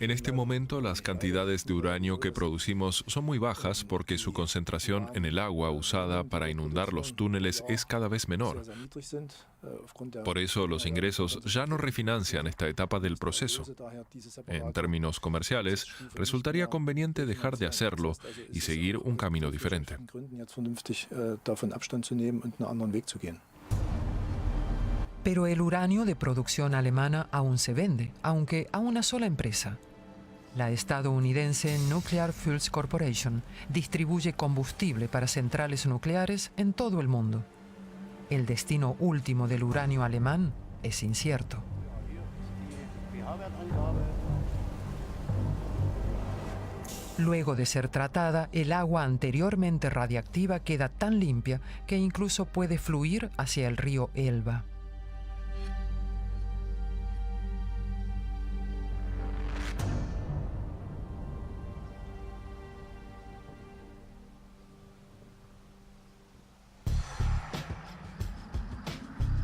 En este momento, las cantidades de uranio que producimos son muy bajas porque su concentración en el agua usada para inundar los túneles es cada vez menor. Por eso, los ingresos ya no refinancian esta etapa del proceso. En términos comerciales, resultaría conveniente dejar de hacerlo y seguir un camino diferente. Pero el uranio de producción alemana aún se vende, aunque a una sola empresa. La estadounidense Nuclear Fuels Corporation distribuye combustible para centrales nucleares en todo el mundo. El destino último del uranio alemán es incierto. Luego de ser tratada, el agua anteriormente radiactiva queda tan limpia que incluso puede fluir hacia el río Elba.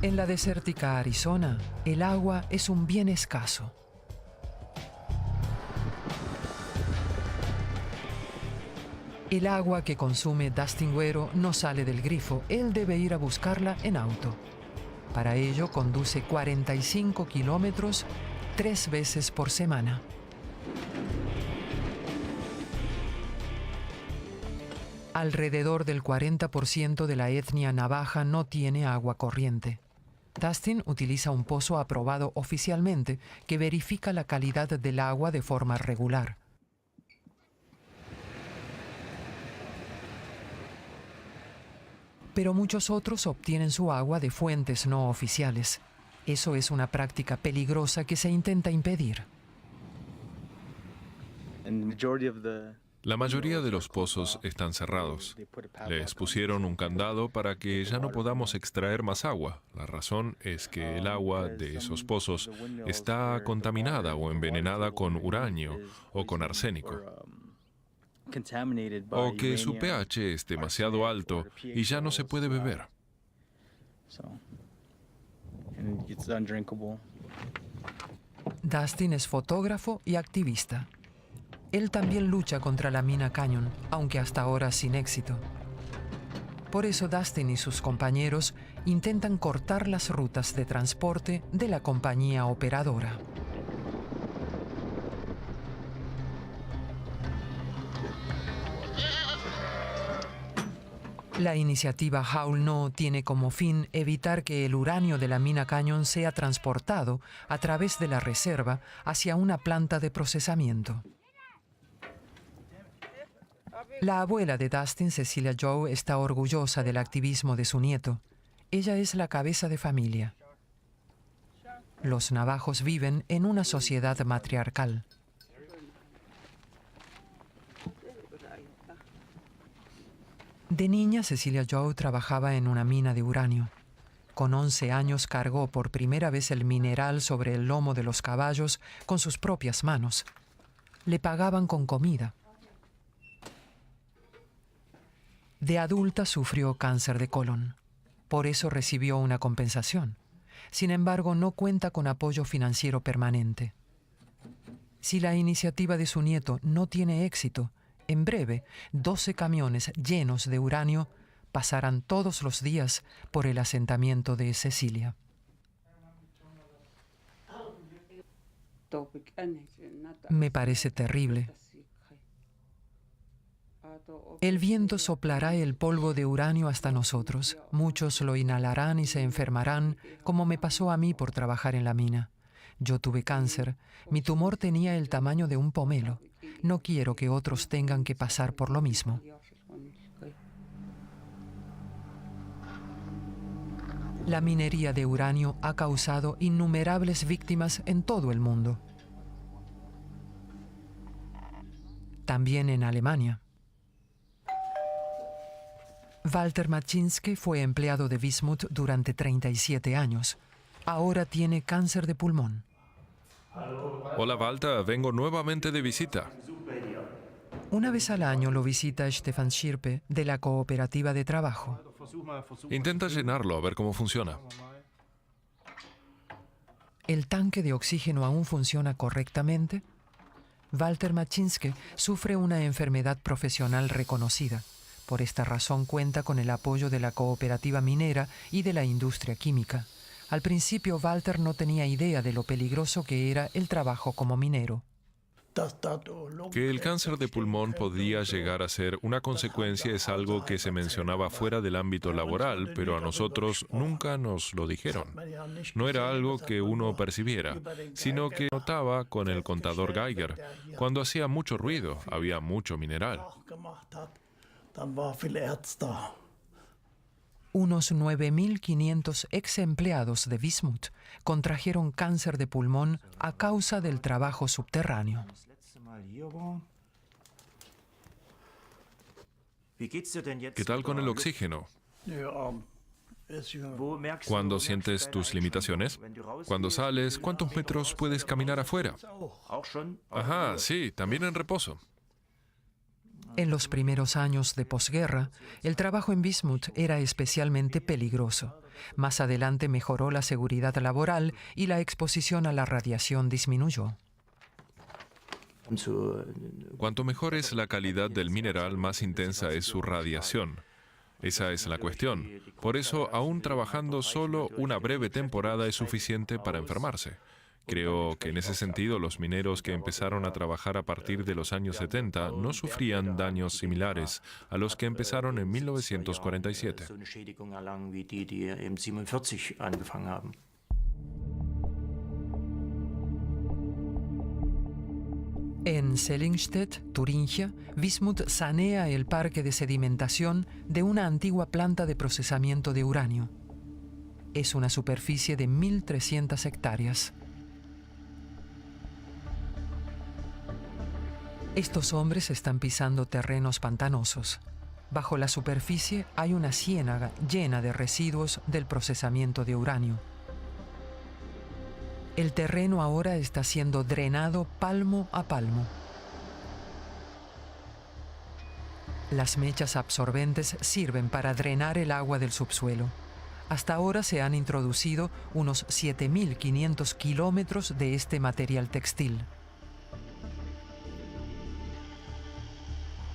En la desértica Arizona, el agua es un bien escaso. El agua que consume Dustin Güero no sale del grifo, él debe ir a buscarla en auto. Para ello conduce 45 kilómetros 3 veces por semana. Alrededor del 40% de la etnia navaja no tiene agua corriente. Dustin utiliza un pozo aprobado oficialmente que verifica la calidad del agua de forma regular. Pero muchos otros obtienen su agua de fuentes no oficiales. Eso es una práctica peligrosa que se intenta impedir. La mayoría de los pozos están cerrados. Les pusieron un candado para que ya no podamos extraer más agua. La razón es que el agua de esos pozos está contaminada o envenenada con uranio o con arsénico. O que su pH es demasiado alto y ya no se puede beber. Dustin es fotógrafo y activista. Él también lucha contra la mina Canyon, aunque hasta ahora sin éxito. Por eso Dustin y sus compañeros intentan cortar las rutas de transporte de la compañía operadora. La iniciativa Howl No tiene como fin evitar que el uranio de la mina Canyon sea transportado a través de la reserva hacia una planta de procesamiento. La abuela de Dustin, Cecilia Joe, está orgullosa del activismo de su nieto. Ella es la cabeza de familia. Los navajos viven en una sociedad matriarcal. De niña, Cecilia Joe trabajaba en una mina de uranio. Con 11 años cargó por primera vez el mineral sobre el lomo de los caballos con sus propias manos. Le pagaban con comida. De adulta sufrió cáncer de colon. Por eso recibió una compensación. Sin embargo, no cuenta con apoyo financiero permanente. Si la iniciativa de su nieto no tiene éxito, en breve, 12 camiones llenos de uranio pasarán todos los días por el asentamiento de Cecilia. Me parece terrible. El viento soplará el polvo de uranio hasta nosotros. Muchos lo inhalarán y se enfermarán, como me pasó a mí por trabajar en la mina. Yo tuve cáncer. Mi tumor tenía el tamaño de un pomelo. No quiero que otros tengan que pasar por lo mismo. La minería de uranio ha causado innumerables víctimas en todo el mundo. También en Alemania. Walter Maczynski fue empleado de Wismut durante 37 años. Ahora tiene cáncer de pulmón. Hola Walter, vengo nuevamente de visita. Una vez al año lo visita Stefan Schirpe de la cooperativa de trabajo. Intenta llenarlo a ver cómo funciona. ¿El tanque de oxígeno aún funciona correctamente? Walter Maczynski sufre una enfermedad profesional reconocida. Por esta razón cuenta con el apoyo de la cooperativa minera y de la industria química. Al principio Walter no tenía idea de lo peligroso que era el trabajo como minero. Que el cáncer de pulmón podía llegar a ser una consecuencia es algo que se mencionaba fuera del ámbito laboral, pero a nosotros nunca nos lo dijeron. No era algo que uno percibiera, sino que notaba con el contador Geiger. Cuando hacía mucho ruido, había mucho mineral. Unos 9.500 ex empleados de Wismut contrajeron cáncer de pulmón a causa del trabajo subterráneo. ¿Qué tal con el oxígeno? ¿Cuándo sientes tus limitaciones? Cuando sales, ¿cuántos metros puedes caminar afuera? Ajá, sí, también en reposo. En los primeros años de posguerra, el trabajo en Wismut era especialmente peligroso. Más adelante mejoró la seguridad laboral y la exposición a la radiación disminuyó. Cuanto mejor es la calidad del mineral, más intensa es su radiación. Esa es la cuestión. Por eso, aún trabajando solo una breve temporada es suficiente para enfermarse. Creo que en ese sentido los mineros que empezaron a trabajar a partir de los años 70 no sufrían daños similares a los que empezaron en 1947. En Sellingstedt, Turingia, Wismut sanea el parque de sedimentación de una antigua planta de procesamiento de uranio. Es una superficie de 1.300 hectáreas. Estos hombres están pisando terrenos pantanosos. Bajo la superficie hay una ciénaga llena de residuos del procesamiento de uranio. El terreno ahora está siendo drenado palmo a palmo. Las mechas absorbentes sirven para drenar el agua del subsuelo. Hasta ahora se han introducido unos 7.500 kilómetros de este material textil.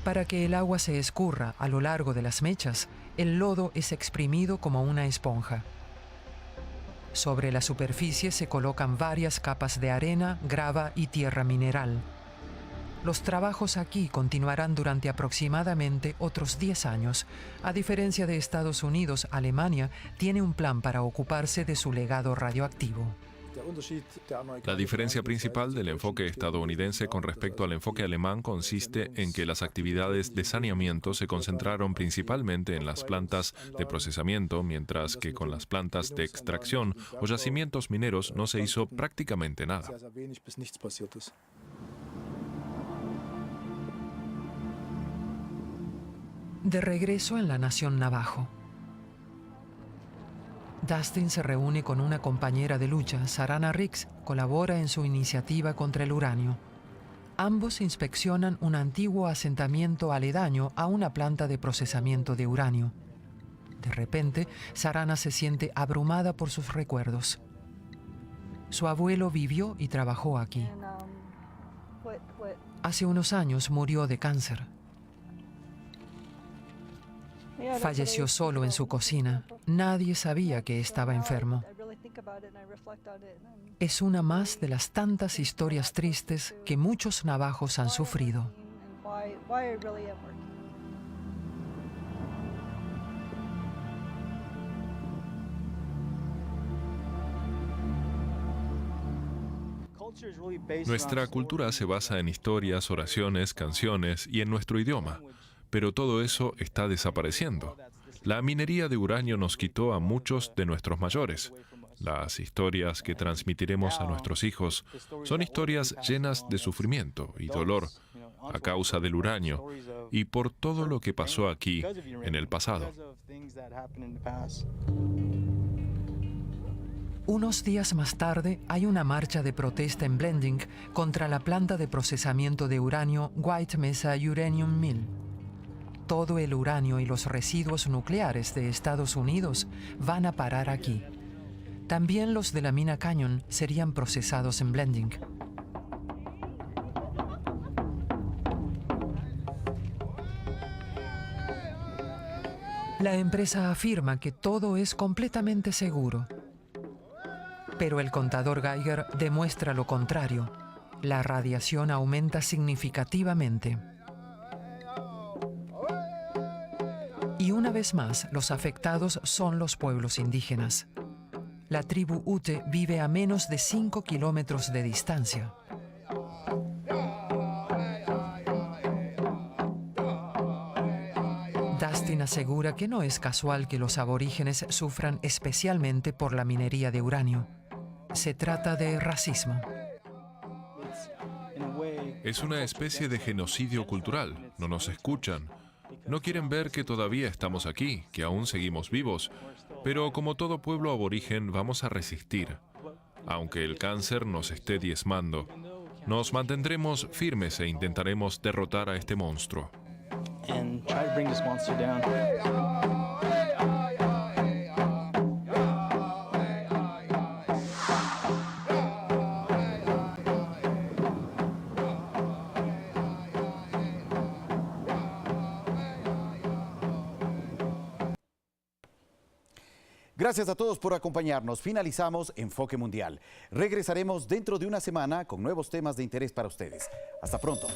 Para que el agua se escurra a lo largo de las mechas, el lodo es exprimido como una esponja. Sobre la superficie se colocan varias capas de arena, grava y tierra mineral. Los trabajos aquí continuarán durante aproximadamente otros 10 años. A diferencia de Estados Unidos, Alemania tiene un plan para ocuparse de su legado radioactivo. La diferencia principal del enfoque estadounidense con respecto al enfoque alemán consiste en que las actividades de saneamiento se concentraron principalmente en las plantas de procesamiento, mientras que con las plantas de extracción o yacimientos mineros no se hizo prácticamente nada. De regreso en la nación navajo, Dustin se reúne con una compañera de lucha, Sarana Ricks, colabora en su iniciativa contra el uranio. Ambos inspeccionan un antiguo asentamiento aledaño a una planta de procesamiento de uranio. De repente, Sarana se siente abrumada por sus recuerdos. Su abuelo vivió y trabajó aquí. Hace unos años murió de cáncer. Falleció solo en su cocina. Nadie sabía que estaba enfermo. Es una más de las tantas historias tristes que muchos navajos han sufrido. Nuestra cultura se basa en historias, oraciones, canciones y en nuestro idioma. Pero todo eso está desapareciendo. La minería de uranio nos quitó a muchos de nuestros mayores. Las historias que transmitiremos a nuestros hijos son historias llenas de sufrimiento y dolor a causa del uranio y por todo lo que pasó aquí en el pasado. Unos días más tarde hay una marcha de protesta en Blending contra la planta de procesamiento de uranio White Mesa Uranium Mill. Todo el uranio y los residuos nucleares de Estados Unidos van a parar aquí. También los de la mina Canyon serían procesados en Blending. La empresa afirma que todo es completamente seguro. Pero el contador Geiger demuestra lo contrario. La radiación aumenta significativamente. Y una vez más, los afectados son los pueblos indígenas. La tribu Ute vive a menos de 5 kilómetros de distancia. Dustin asegura que no es casual que los aborígenes sufran especialmente por la minería de uranio. Se trata de racismo. Es una especie de genocidio cultural. No nos escuchan. No quieren ver que todavía estamos aquí, que aún seguimos vivos. Pero como todo pueblo aborigen vamos a resistir. Aunque el cáncer nos esté diezmando, nos mantendremos firmes e intentaremos derrotar a este monstruo. Gracias a todos por acompañarnos. Finalizamos Enfoque Mundial. Regresaremos dentro de una semana con nuevos temas de interés para ustedes. Hasta pronto.